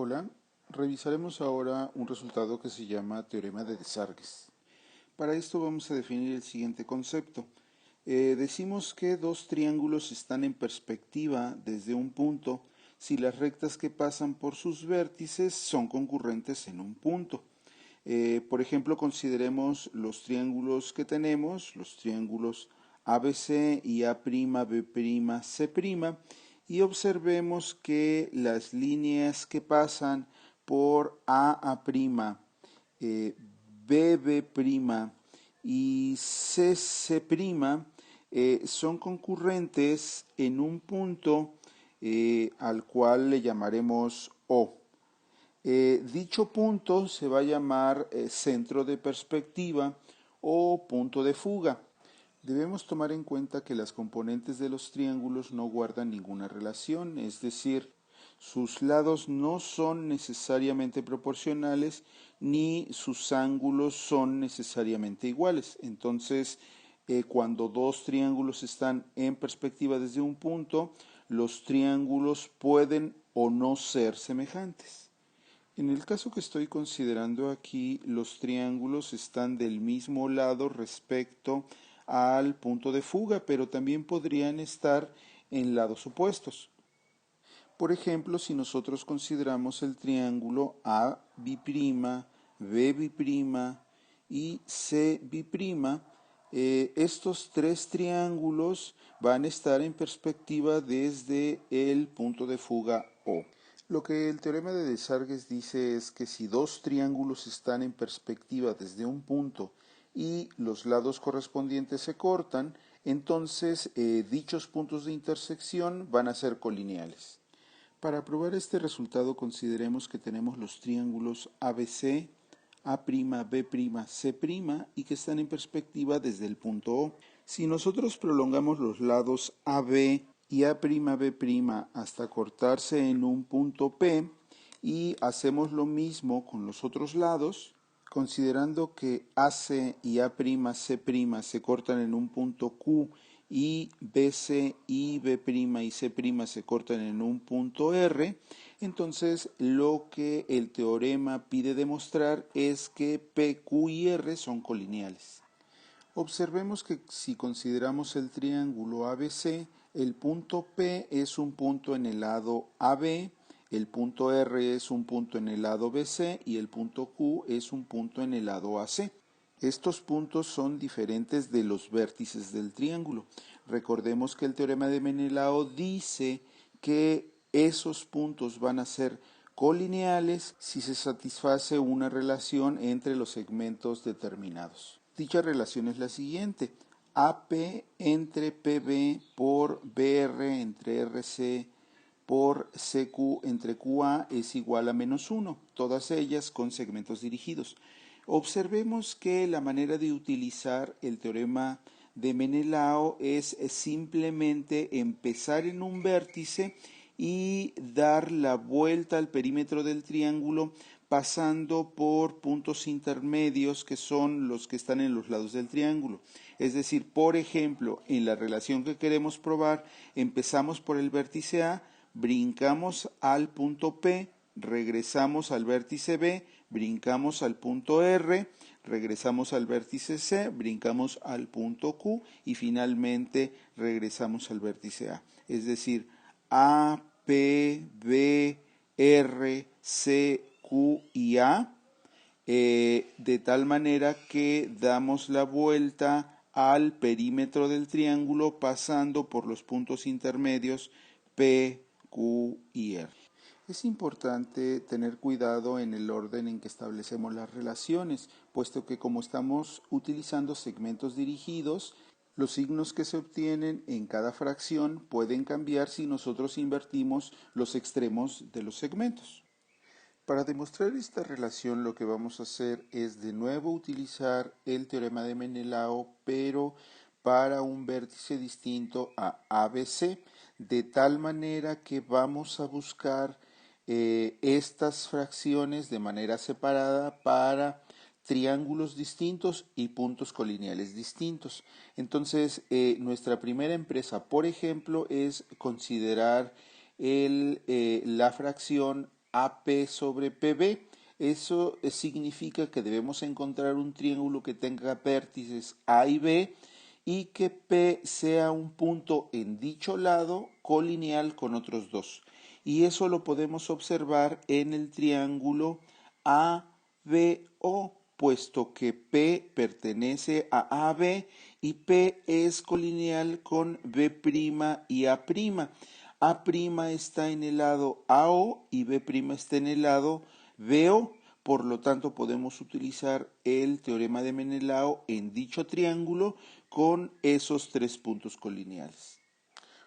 Hola, revisaremos ahora un resultado que se llama teorema de Desargues. Para esto vamos a definir el siguiente concepto. Decimos que dos triángulos están en perspectiva desde un punto si las rectas que pasan por sus vértices son concurrentes en un punto. Por ejemplo, consideremos los triángulos que tenemos, los triángulos ABC y A'B'C', y observemos que las líneas que pasan por AA', BB' y CC' son concurrentes en un punto al cual le llamaremos O. Dicho punto se va a llamar centro de perspectiva o punto de fuga. Debemos tomar en cuenta que las componentes de los triángulos no guardan ninguna relación, es decir, sus lados no son necesariamente proporcionales ni sus ángulos son necesariamente iguales. Entonces, cuando dos triángulos están en perspectiva desde un punto, los triángulos pueden o no ser semejantes. En el caso que estoy considerando aquí, los triángulos están del mismo lado respecto al punto de fuga, pero también podrían estar en lados opuestos. Por ejemplo, si nosotros consideramos el triángulo A'B', B'B' y C'B', estos tres triángulos van a estar en perspectiva desde el punto de fuga O. Lo que el teorema de Desargues dice es que si dos triángulos están en perspectiva desde un punto y los lados correspondientes se cortan, entonces dichos puntos de intersección van a ser colineales. Para probar este resultado consideremos que tenemos los triángulos ABC, A'B', C' y que están en perspectiva desde el punto O. Si nosotros prolongamos los lados AB y A'B' hasta cortarse en un punto P y hacemos lo mismo con los otros lados, considerando que AC y A'C' se cortan en un punto Q y BC y B' y C' se cortan en un punto R, entonces lo que el teorema pide demostrar es que P, Q y R son colineales. Observemos que si consideramos el triángulo ABC, el punto P es un punto en el lado AB, el punto R es un punto en el lado BC y el punto Q es un punto en el lado AC. Estos puntos son diferentes de los vértices del triángulo. Recordemos que el teorema de Menelao dice que esos puntos van a ser colineales si se satisface una relación entre los segmentos determinados. Dicha relación es la siguiente: AP entre PB por BR entre RC por CQ entre QA es igual a -1, todas ellas con segmentos dirigidos. Observemos que la manera de utilizar el teorema de Menelao es simplemente empezar en un vértice y dar la vuelta al perímetro del triángulo pasando por puntos intermedios que son los que están en los lados del triángulo. Es decir, por ejemplo, en la relación que queremos probar, empezamos por el vértice A, brincamos al punto P, regresamos al vértice B, brincamos al punto R, regresamos al vértice C, brincamos al punto Q y finalmente regresamos al vértice A. Es decir, A, P, B, R, C, Q y A, de tal manera que damos la vuelta al perímetro del triángulo pasando por los puntos intermedios P, Q y R. Es importante tener cuidado en el orden en que establecemos las relaciones, puesto que como estamos utilizando segmentos dirigidos, los signos que se obtienen en cada fracción pueden cambiar si nosotros invertimos los extremos de los segmentos. Para demostrar esta relación lo que vamos a hacer es de nuevo utilizar el teorema de Menelao, pero para un vértice distinto a ABC, de tal manera que vamos a buscar estas fracciones de manera separada para triángulos distintos y puntos colineales distintos. Entonces, nuestra primera empresa, por ejemplo, es considerar la fracción AP sobre PB. Eso significa que debemos encontrar un triángulo que tenga vértices A y B y que P sea un punto en dicho lado colineal con otros dos. Y eso lo podemos observar en el triángulo ABO, puesto que P pertenece a AB y P es colineal con B' y A'. A' está en el lado AO y B' está en el lado BO. Por lo tanto, podemos utilizar el teorema de Menelao en dicho triángulo con esos tres puntos colineales.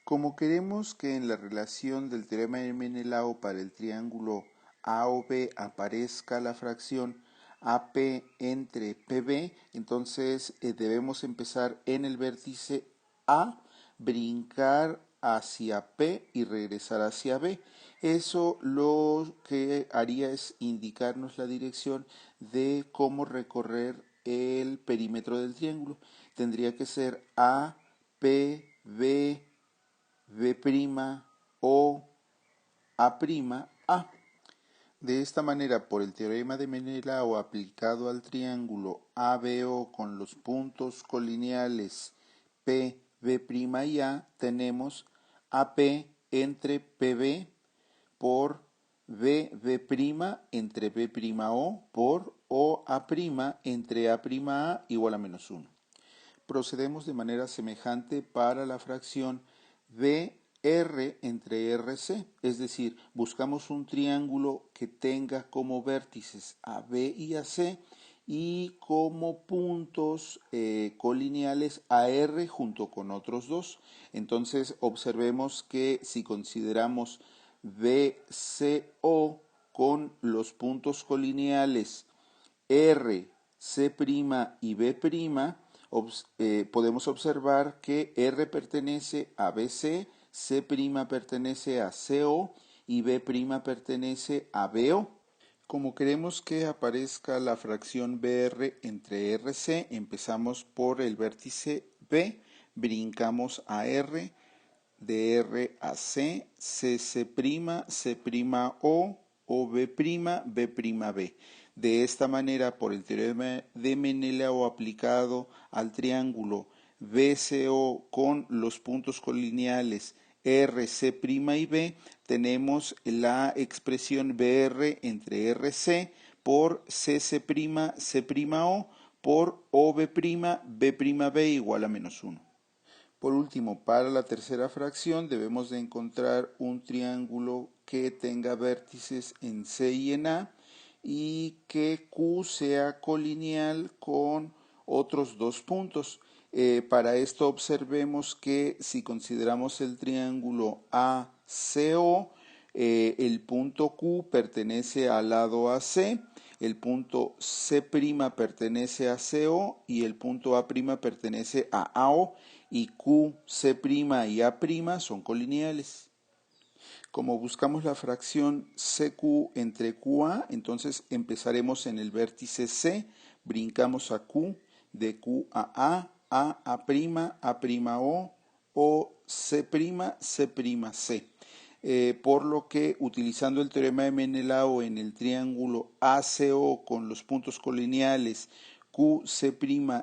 Como queremos que en la relación del teorema de Menelao para el triángulo AOB aparezca la fracción AP entre PB, entonces debemos empezar en el vértice A, brincar hacia P y regresar hacia B. Eso lo que haría es indicarnos la dirección de cómo recorrer el perímetro del triángulo. Tendría que ser A, P, B, B' o A', A. De esta manera, por el teorema de Menelao aplicado al triángulo ABO con los puntos colineales P, B' y A, tenemos AP entre PB por B, B' entre B'O por OA' entre A'A igual a menos 1. Procedemos de manera semejante para la fracción BR entre RC, es decir, buscamos un triángulo que tenga como vértices a B y a C y como puntos colineales a R junto con otros dos. Entonces observemos que si consideramos BCO con los puntos colineales R, C' y B', podemos observar que R pertenece a BC, C' pertenece a CO y B' pertenece a BO. Como queremos que aparezca la fracción BR entre RC, empezamos por el vértice B, brincamos a R, de R a C, CC', C'O, B', B'B. De esta manera, por el teorema de Menelao aplicado al triángulo BCO con los puntos colineales R, C' y B, tenemos la expresión BR entre RC por CC', C'O por OB', B'B igual a menos 1. Por último, para la tercera fracción debemos de encontrar un triángulo que tenga vértices en C y en A y que Q sea colineal con otros dos puntos. Para esto observemos que si consideramos el triángulo ACO, el punto Q pertenece al lado AC, el punto C' pertenece a CO y el punto A' pertenece a AO y Q, C' y A' son colineales. Como buscamos la fracción CQ entre QA, entonces empezaremos en el vértice C, brincamos a Q, de Q a A'O o C', C', C. Por lo que utilizando el teorema de Menelao en el triángulo ACO con los puntos colineales Q, C'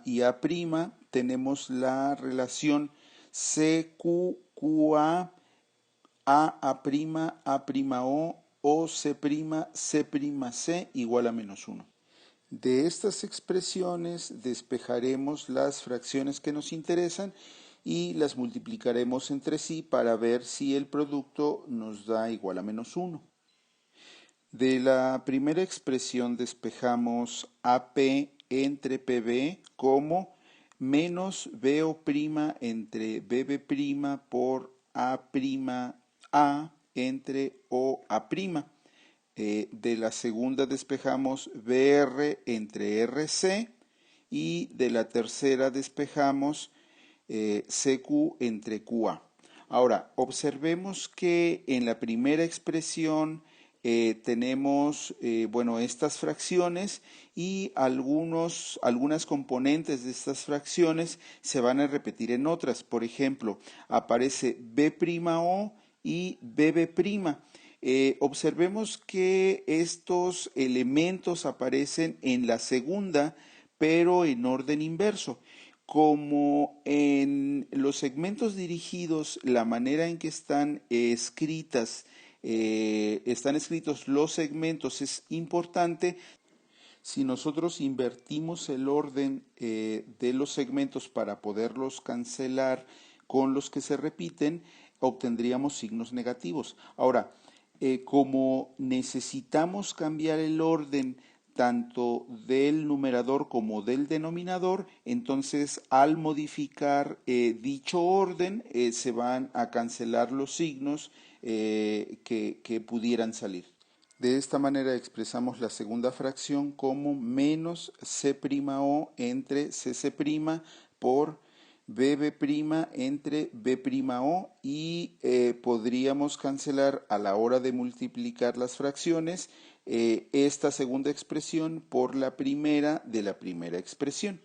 y A', tenemos la relación CQQA A'O o C', C', igual a menos 1. De estas expresiones despejaremos las fracciones que nos interesan y las multiplicaremos entre sí para ver si el producto nos da igual a menos 1. De la primera expresión despejamos AP entre PB como menos BO' entre BB' por A' entre OA'. De la segunda despejamos BR entre RC y de la tercera despejamos CQ entre QA. Ahora, observemos que en la primera expresión tenemos estas fracciones y algunas componentes de estas fracciones se van a repetir en otras. Por ejemplo, aparece B'O y BB'. Observemos que estos elementos aparecen en la segunda, pero en orden inverso. Como en los segmentos dirigidos, la manera en que están están escritos los segmentos es importante. Si nosotros invertimos el orden de los segmentos para poderlos cancelar con los que se repiten, obtendríamos signos negativos. Ahora, como necesitamos cambiar el orden tanto del numerador como del denominador, entonces al modificar dicho orden se van a cancelar los signos que pudieran salir. De esta manera expresamos la segunda fracción como menos C'O entre CC' por BB' entre B'O y podríamos cancelar a la hora de multiplicar las fracciones esta segunda expresión por la primera de la primera expresión.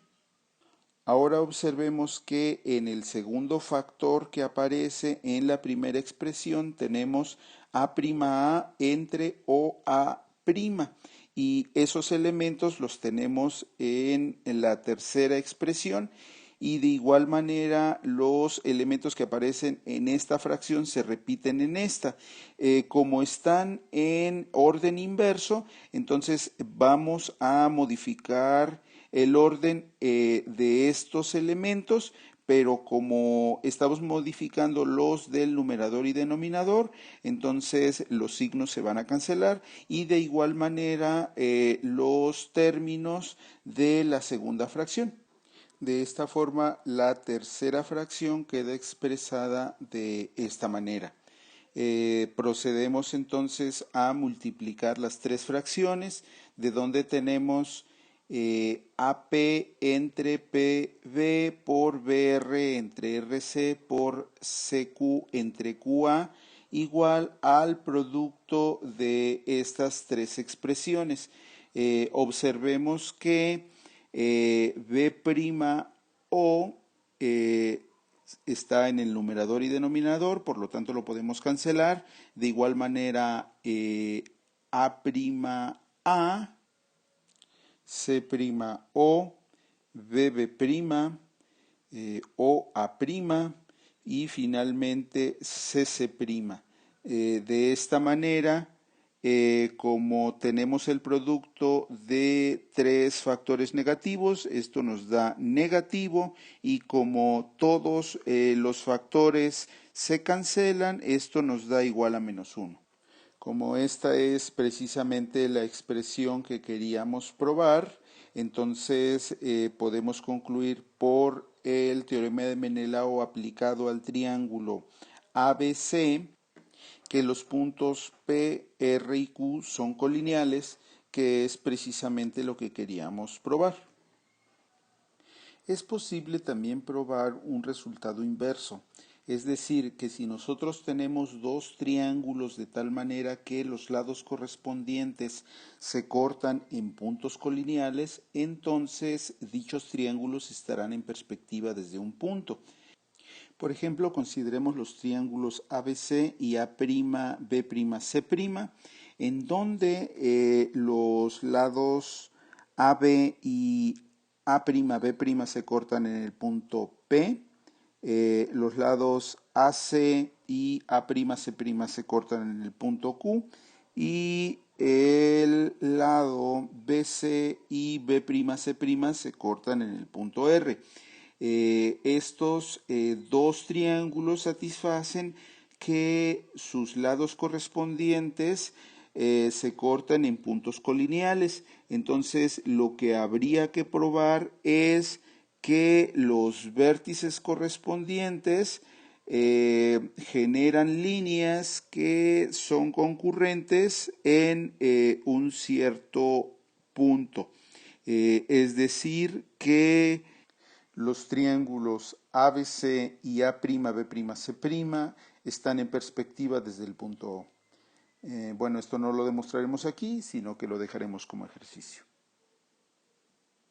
Ahora observemos que en el segundo factor que aparece en la primera expresión tenemos A' entre OA' y esos elementos los tenemos en la tercera expresión y de igual manera los elementos que aparecen en esta fracción se repiten en esta. Como están en orden inverso, entonces vamos a modificar el orden de estos elementos, pero como estamos modificando los del numerador y denominador, entonces los signos se van a cancelar y de igual manera los términos de la segunda fracción. De esta forma, la tercera fracción queda expresada de esta manera. Procedemos entonces a multiplicar las tres fracciones, de donde tenemos AP entre PB por BR entre RC por CQ entre QA igual al producto de estas tres expresiones. Observemos que B'O está en el numerador y denominador, por lo tanto lo podemos cancelar. De igual manera, A', C'O, BB', OA' y finalmente CC'. De esta manera, como tenemos el producto de tres factores negativos, esto nos da negativo y como todos los factores se cancelan, esto nos da igual a -1. Como esta es precisamente la expresión que queríamos probar, entonces podemos concluir por el teorema de Menelao aplicado al triángulo ABC que los puntos P, R y Q son colineales, que es precisamente lo que queríamos probar. Es posible también probar un resultado inverso, es decir, que si nosotros tenemos dos triángulos de tal manera que los lados correspondientes se cortan en puntos colineales, entonces dichos triángulos estarán en perspectiva desde un punto. Por ejemplo, consideremos los triángulos ABC y A'B'C', en donde los lados AB y A'B' se cortan en el punto P, los lados AC y A'C' se cortan en el punto Q y el lado BC y B'C' se cortan en el punto R. Estos dos triángulos satisfacen que sus lados correspondientes se cortan en puntos colineales. Entonces lo que habría que probar es que los vértices correspondientes generan líneas que son concurrentes en un cierto punto. Es decir, que los triángulos ABC y A'B'C' están en perspectiva desde el punto O. Bueno, esto no lo demostraremos aquí, sino que lo dejaremos como ejercicio.